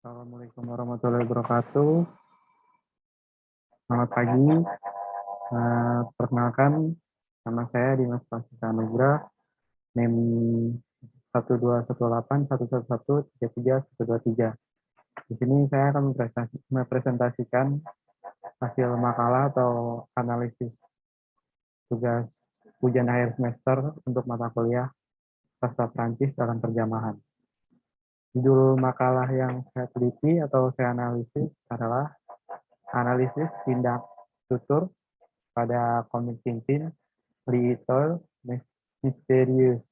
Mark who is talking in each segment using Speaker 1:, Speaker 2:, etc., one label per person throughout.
Speaker 1: Assalamualaikum warahmatullahi wabarakatuh. Selamat pagi. Perkenalkan, nama saya Dimas Prasetya Nugra, NIM 1218111333123. Di sini saya akan mempresentasikan hasil makalah atau analisis tugas ujian akhir semester untuk mata kuliah Sastra Prancis dalam terjemahan. Judul makalah yang saya teliti atau saya analisis adalah analisis tindak tutur pada komik Tintin Little Mysterious.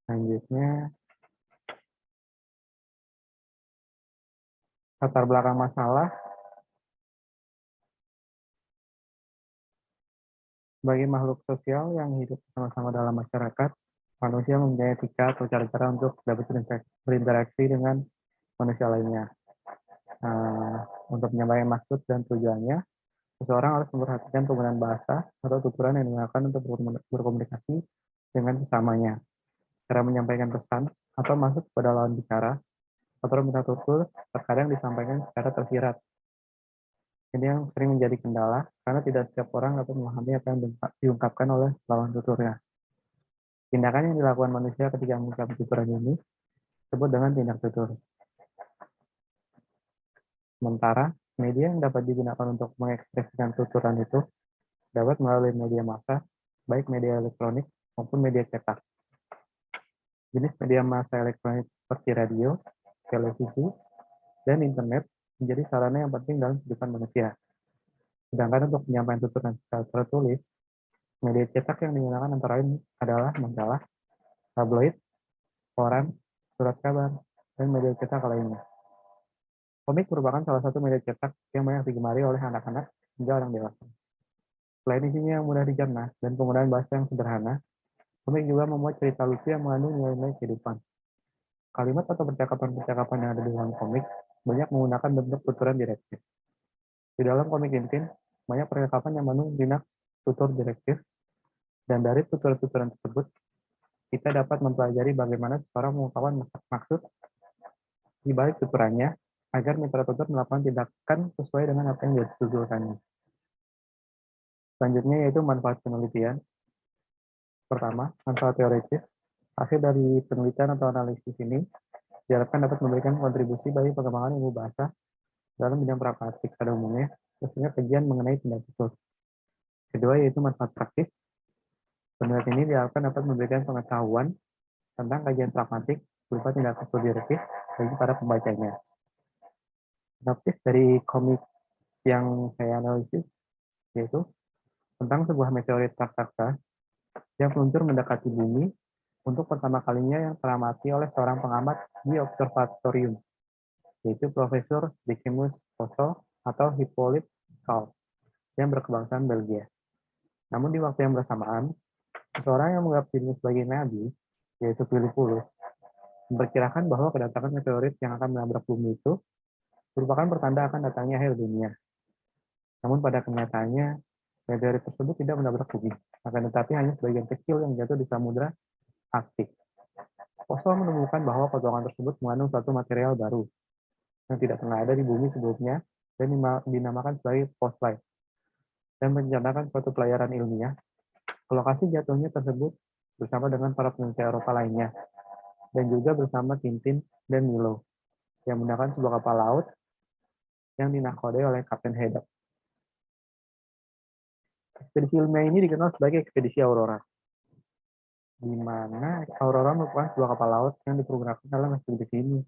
Speaker 1: Selanjutnya, latar belakang masalah. Sebagai makhluk sosial yang hidup sama-sama dalam masyarakat, manusia mempunyai etika atau cara-cara untuk dapat berinteraksi dengan manusia lainnya. Untuk menyampaikan maksud dan tujuannya, seseorang harus memperhatikan penggunaan bahasa atau tuturan yang digunakan untuk berkomunikasi dengan sesamanya. Cara menyampaikan pesan atau maksud pada lawan bicara atau minta tutur terkadang disampaikan secara tersirat. Ini yang sering menjadi kendala karena tidak setiap orang dapat memahami apa yang diungkapkan oleh lawan tuturnya. Tindakan yang dilakukan manusia ketika mengungkap tuturan ini disebut dengan tindak tutur. Sementara, media yang dapat digunakan untuk mengekspresikan tuturan itu dapat melalui media massa, baik media elektronik maupun media cetak. Jenis media massa elektronik seperti radio, televisi, dan internet menjadi sarana yang penting dalam kehidupan manusia. Sedangkan untuk penyampaian tuturan secara tertulis, media cetak yang digunakan antara lain adalah majalah, tabloid, koran, surat kabar, dan media cetak lainnya. Komik merupakan salah satu media cetak yang banyak digemari oleh anak-anak hingga orang dewasa. Selain isinya yang mudah dicerna dan penggunaan bahasa yang sederhana, komik juga membuat cerita lucu yang mengandung nilai-nilai kehidupan. Kalimat atau percakapan-percakapan yang ada di dalam komik banyak menggunakan bentuk tuturan direktif. Di dalam komik Tintin, banyak percakapan yang mengandung tindak tutur direktif, dan dari tuturan-tuturan tersebut, kita dapat mempelajari bagaimana seseorang mengungkapkan maksud di balik tuturannya agar mitra tutur melakukan tindakan sesuai dengan apa yang dituturkannya. Selanjutnya yaitu manfaat penelitian. Pertama, manfaat teoritis. Hasil dari penelitian atau analisis ini diharapkan dapat memberikan kontribusi bagi pengembangan ilmu bahasa dalam bidang praktik pada umumnya, khususnya kajian mengenai tindak tutur. Kedua yaitu manfaat praktis. Penelitian ini diharapkan dapat memberikan pengetahuan tentang kajian pragmatik berupa tindak tutur direktif bagi para pembacanya. Sinopsis dari komik yang saya analisis yaitu tentang sebuah meteorit raksasa yang meluncur mendekati bumi untuk pertama kalinya yang teramati oleh seorang pengamat di observatorium, yaitu Profesor Decimus Poso atau Hippolyte Schultz yang berkebangsaan Belgia. Namun di waktu yang bersamaan, seseorang yang menganggap dirinya sebagai nabi, yaitu Philippus, memperkirakan bahwa kedatangan meteorit yang akan menabrak bumi itu merupakan pertanda akan datangnya akhir dunia. Namun pada kenyataannya, meteorit tersebut tidak menabrak bumi, akan tetapi hanya sebagian kecil yang jatuh di samudra Arktik. Poso menemukan bahwa potongan tersebut mengandung suatu material baru yang tidak pernah ada di bumi sebelumnya dan dinamakan sebagai postlight, dan merencanakan suatu pelayaran ilmiah ke lokasi jatuhnya tersebut bersama dengan para peneliti Eropa lainnya, dan juga bersama Tintin dan Milo yang menggunakan sebuah kapal laut yang dinakodai oleh Kapten Haddock. Ekspedisi ilmiah ini dikenal sebagai Ekspedisi Aurora, di mana Aurora merupakan sebuah kapal laut yang dipergunakan dalam ekspedisi ini.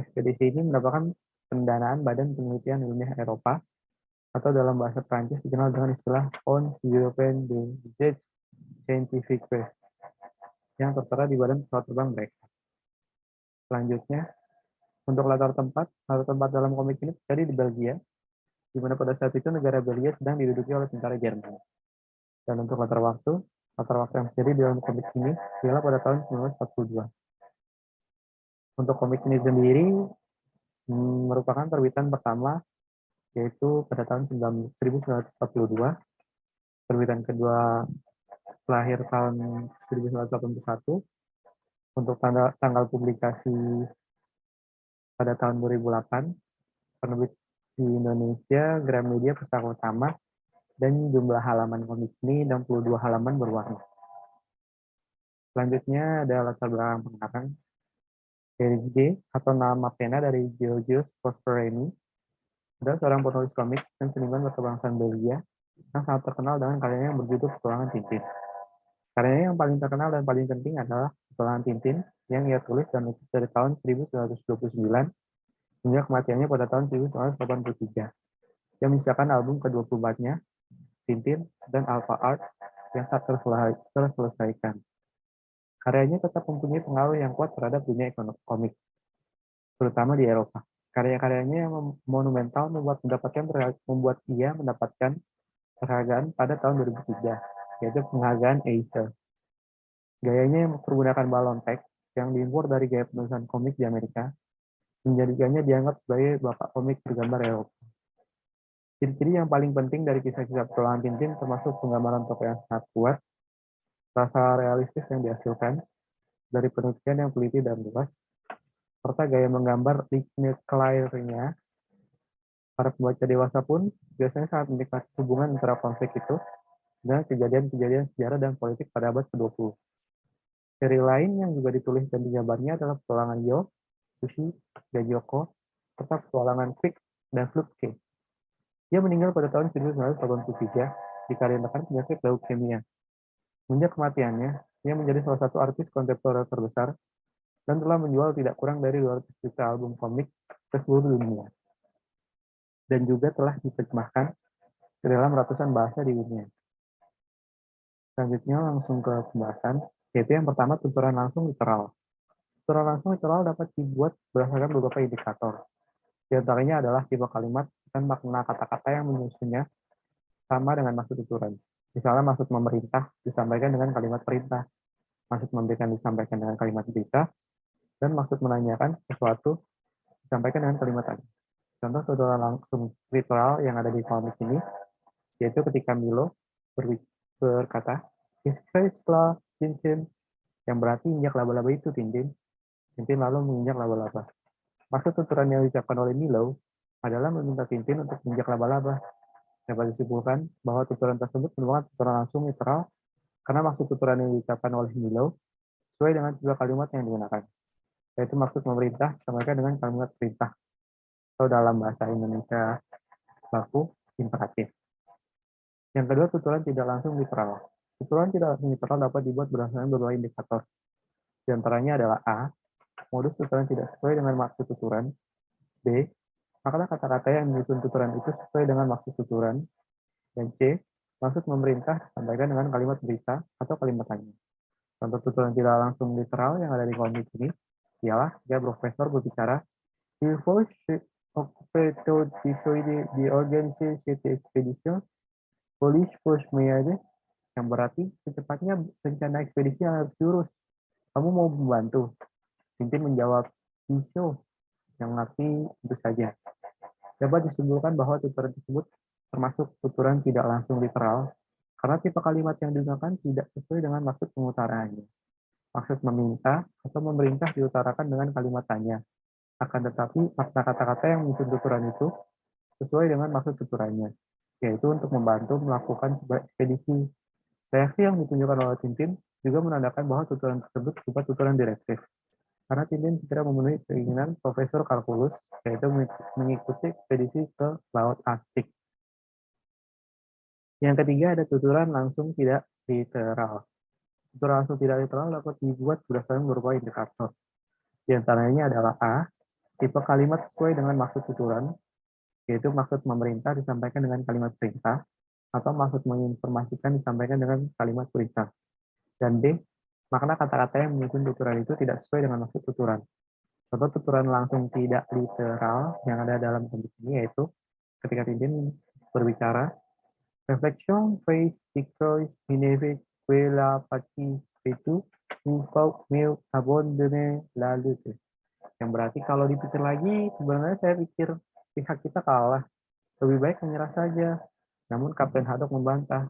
Speaker 1: Ekspedisi ini mendapatkan pendanaan Badan Penelitian Ilmiah Eropa, atau dalam bahasa Prancis dikenal dengan istilah Fonds Européen des Scientifiques, yang tertera di badan pesawat terbang mereka. Selanjutnya, untuk latar tempat dalam komik ini terjadi di Belgia, di mana pada saat itu negara Belgia sedang diduduki oleh tentara Jerman. Dan untuk latar waktu yang terjadi di dalam komik ini ialah pada tahun 1942. Untuk komik ini sendiri merupakan terbitan pertama, yaitu pada tahun 1942. Terbitan kedua lahir tahun 1981. Untuk tanggal publikasi Pada tahun 2008, penerbit di Indonesia Gramedia Pustaka Utama, dan jumlah halaman komik ini 62 halaman berwarna. Selanjutnya ada latar belakang pengarang. Eric J. atau nama pena dari Georgios Prospereni adalah seorang penulis komik dan seniman berkebangsaan Belgia yang sangat terkenal dengan karyanya yang berjudul Petualangan Tintin. Karyanya yang paling terkenal dan paling penting adalah Petualangan Tintin yang ia tulis dan lukis dari tahun 1929 hingga kematiannya pada tahun 1983, yang menyisakan album ke-24-nya, Tintin dan Alpha Art, yang tak terselesaikan. Karyanya tetap mempunyai pengaruh yang kuat terhadap dunia komik, terutama di Eropa. Karya-karyanya yang monumental membuat ia mendapatkan penghargaan pada tahun 2003, yaitu penghargaan Eisner. Gayanya yang menggunakan balon teks yang diimpor dari gaya penulisan komik di Amerika menjadikannya dianggap sebagai bapak komik bergambar Eropa. Ciri-ciri yang paling penting dari kisah-kisah petualangan Tintin termasuk penggambaran tokoh yang sangat kuat, rasa realistis yang dihasilkan dari penelitian yang teliti dan luas, serta gaya menggambar Leclerc-nya. Para pembaca dewasa pun biasanya sangat menikmati hubungan antara konflik itu dan kejadian-kejadian sejarah dan politik pada abad ke-20. Seri lain yang juga ditulis dan digambarnya adalah petualangan Yo, Sushi, Gajoko, serta petualangan Quick dan Flutke. Dia meninggal pada tahun 1983 dikarenakan penyakit leukemia. Sejak kematiannya, ia menjadi salah satu artis kontemporer terbesar dan telah menjual tidak kurang dari 200 juta album komik ke seluruh dunia. Dan juga telah diterjemahkan ke dalam ratusan bahasa di dunia. Selanjutnya langsung ke pembahasan, yaitu yang pertama tuturan langsung literal. Tuturan langsung literal dapat dibuat berdasarkan beberapa indikator. Di antaranya adalah tipe kalimat dan makna kata-kata yang menyusunnya sama dengan maksud tuturan. Misalnya maksud memerintah disampaikan dengan kalimat perintah, maksud memberikan disampaikan dengan kalimat berita, dan maksud menanyakan sesuatu disampaikan dengan kalimat tanya. Contoh tuturan langsung literal yang ada di komik ini, yaitu ketika Milo berkata, "Iskrislah Tintin," yang berarti injak laba-laba itu Tintin. Tintin lalu menginjak laba-laba. Maksud tuturan yang diucapkan oleh Milo adalah meminta Tintin untuk menginjak laba-laba. Dapat disimpulkan bahwa tuturan tersebut merupakan tuturan langsung literal karena maksud tuturan yang diucapkan oleh Milo sesuai dengan sebuah kalimat yang digunakan, yaitu maksud memerintah disampaikan dengan kalimat perintah atau dalam bahasa Indonesia baku imperatif. Yang kedua, tuturan tidak langsung literal. Tuturan tidak langsung literal dapat dibuat berdasarkan beberapa indikator. Di antaranya adalah A, modus tuturan tidak sesuai dengan maksud tuturan. B, makna kata-kata yang menyusun tuturan itu sesuai dengan maksud tuturan. Dan C, maksud memerintah disampaikan dengan kalimat berita atau kalimat tanya. Contoh tuturan tidak langsung literal yang ada di komik ini ialah jika profesor berbicara, "Il faut s'occuper de organiser cette expédition, police force m'aider," yang berarti secepatnya rencana ekspedisi yang harus diurus. Kamu mau membantu? Tintin menjawab, "Bisa," yang arti itu saja. Dapat disimpulkan bahwa tuturan tersebut termasuk tuturan tidak langsung literal karena tipe kalimat yang digunakan tidak sesuai dengan maksud pengutaraannya. Maksud meminta atau memerintah diutarakan dengan kalimat tanya. Akan tetapi, makna kata-kata yang menyusun tuturan itu sesuai dengan maksud tuturannya, yaitu untuk membantu melakukan sebuah ekspedisi. Reaksi yang ditunjukkan oleh Tintin juga menandakan bahwa tuturan tersebut berupa tuturan direktif. Karena Tintin segera memenuhi keinginan Profesor Calculus, yaitu mengikuti ekspedisi ke Laut Arktik. Yang ketiga ada tuturan langsung tidak literal. Tuturan langsung tidak literal dapat dibuat berdasarkan beberapa indikator. Di antaranya adalah A, tipe kalimat sesuai dengan maksud tuturan, yaitu maksud memerintah disampaikan dengan kalimat perintah, atau maksud menginformasikan disampaikan dengan kalimat perintah. Dan B, makna kata-kata yang menyusun tuturan itu tidak sesuai dengan maksud tuturan. Contoh tuturan langsung tidak literal yang ada dalam komik ini yaitu ketika Tintin berbicara, "Reflection face because ineve la partie itu faut mieux abandonner la lutte," yang berarti kalau dipikir lagi sebenarnya saya pikir pihak kita kalah, lebih baik menyerah saja. Namun Kapten Haddock membantah,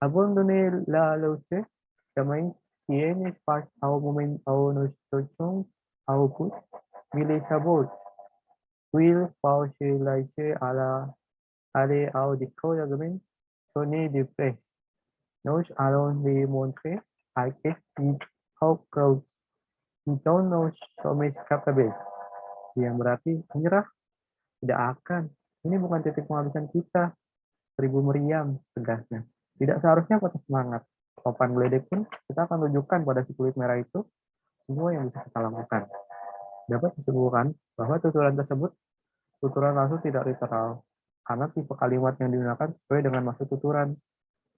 Speaker 1: "Abandonner la lutte jamais tiene pas au moment où nous touchons au but, mais les sabots," will faciliter aller auditoires sonner de près. Nous allons lui montrer à quel how close kita nos sommes capables. Yang berarti menyerah tidak akan. Ini bukan titik penghabisan kita. 1000 meriam, tegasnya. Tidak seharusnya patah semangat. Topan geledek pun kita akan tunjukkan pada si kulit merah itu semua yang bisa kita lakukan. Dapat disimpulkan bahwa tuturan tersebut tuturan langsung tidak literal, karena tipe kalimat yang digunakan sesuai dengan maksud tuturan.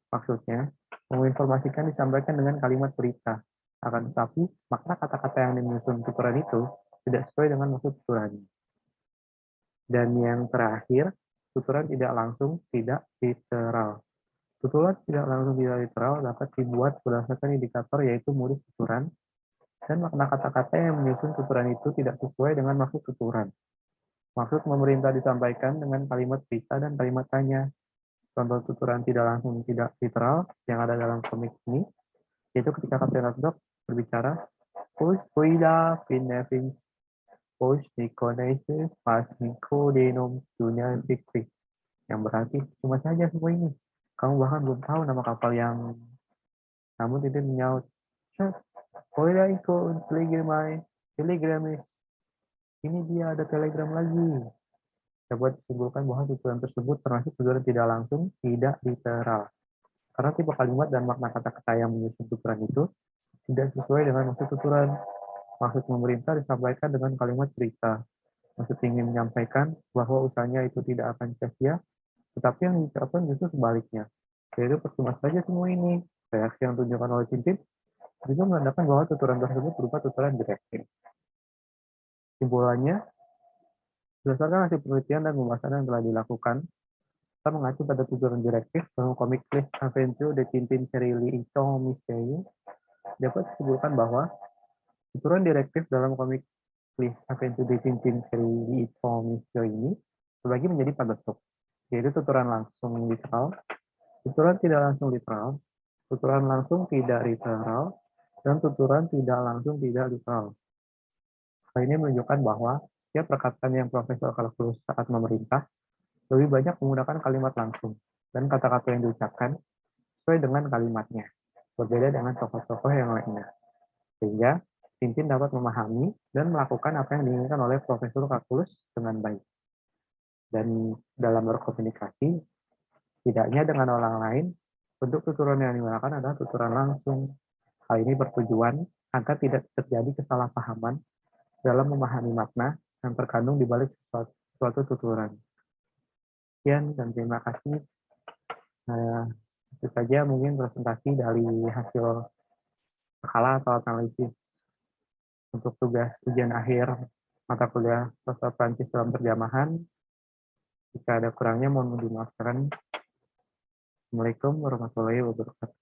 Speaker 1: Maksudnya, menginformasikan disampaikan dengan kalimat berita. Akan tetapi, makna kata-kata yang menyusun tuturan itu tidak sesuai dengan maksud tuturannya. Dan yang terakhir, tuturan tidak langsung tidak literal. Tuturan tidak langsung tidak literal dapat dibuat berdasarkan indikator yaitu modus tuturan, dan makna kata-kata yang menyusun tuturan itu tidak sesuai dengan maksud tuturan. Maksud memerintah disampaikan dengan kalimat berita dan kalimat tanya. Contoh tuturan tidak langsung tidak literal yang ada dalam komik ini, yaitu ketika Kapten Nasdaq berbicara, "Push Willa Pinevin, Push Nikonese Pas Niko Denom Dunia Fikri." Yang berarti, cuma saja semua ini. Kamu bahkan belum tahu nama kapal yang... Namun tidak menyaut, "Willa Iko Telegram. Ini dia ada telegram lagi." Dapat disimpulkan bahwa tuturan tersebut termasuk tuturan tidak langsung, tidak literal. Karena tipe kalimat dan makna kata-kata yang menyusun tuturan itu tidak sesuai dengan maksud tuturan. Maksud pemerintah disampaikan dengan kalimat berita. Maksud ingin menyampaikan bahwa usahanya itu tidak akan sia-sia, tetapi yang diucapkan justru sebaliknya. Yaitu percuma saja semua ini. Reaksi yang ditunjukkan oleh Tintin juga menandakan bahwa tuturan tersebut berupa tuturan direktif. Simpulannya, berdasarkan hasil penelitian dan pembahasan yang telah dilakukan, kita mengacu pada tuturan direktif dalam komik Les Aventures de Tintin Seriali Instant Mystère. Dapat disimpulkan bahwa tuturan direktif dalam komik Les Aventures de Tintin Seriali Instant Mystère ini terbagi menjadi 4 bentuk, yaitu tuturan langsung literal, tuturan tidak langsung literal, tuturan langsung tidak literal, dan tuturan tidak langsung tidak literal. Hal ini menunjukkan bahwa setiap perkataan yang Profesor Kalkulus saat memerintah lebih banyak menggunakan kalimat langsung, dan kata-kata yang diucapkan sesuai dengan kalimatnya, berbeda dengan tokoh-tokoh yang lainnya. Sehingga Tintin dapat memahami dan melakukan apa yang diinginkan oleh Profesor Kalkulus dengan baik. Dan dalam berkomunikasi, tidaknya dengan orang lain, bentuk tuturan yang digunakan adalah tuturan langsung. Hal ini bertujuan agar tidak terjadi kesalahpahaman dalam memahami makna yang terkandung di balik suatu tuturan. Sekian dan terima kasih. Itu saja mungkin presentasi dari hasil skala atau analisis untuk tugas ujian akhir mata kuliah sastra Prancis dalam terjemahan. Jika ada kurangnya mohon dimaafkan. Assalamualaikum warahmatullahi wabarakatuh.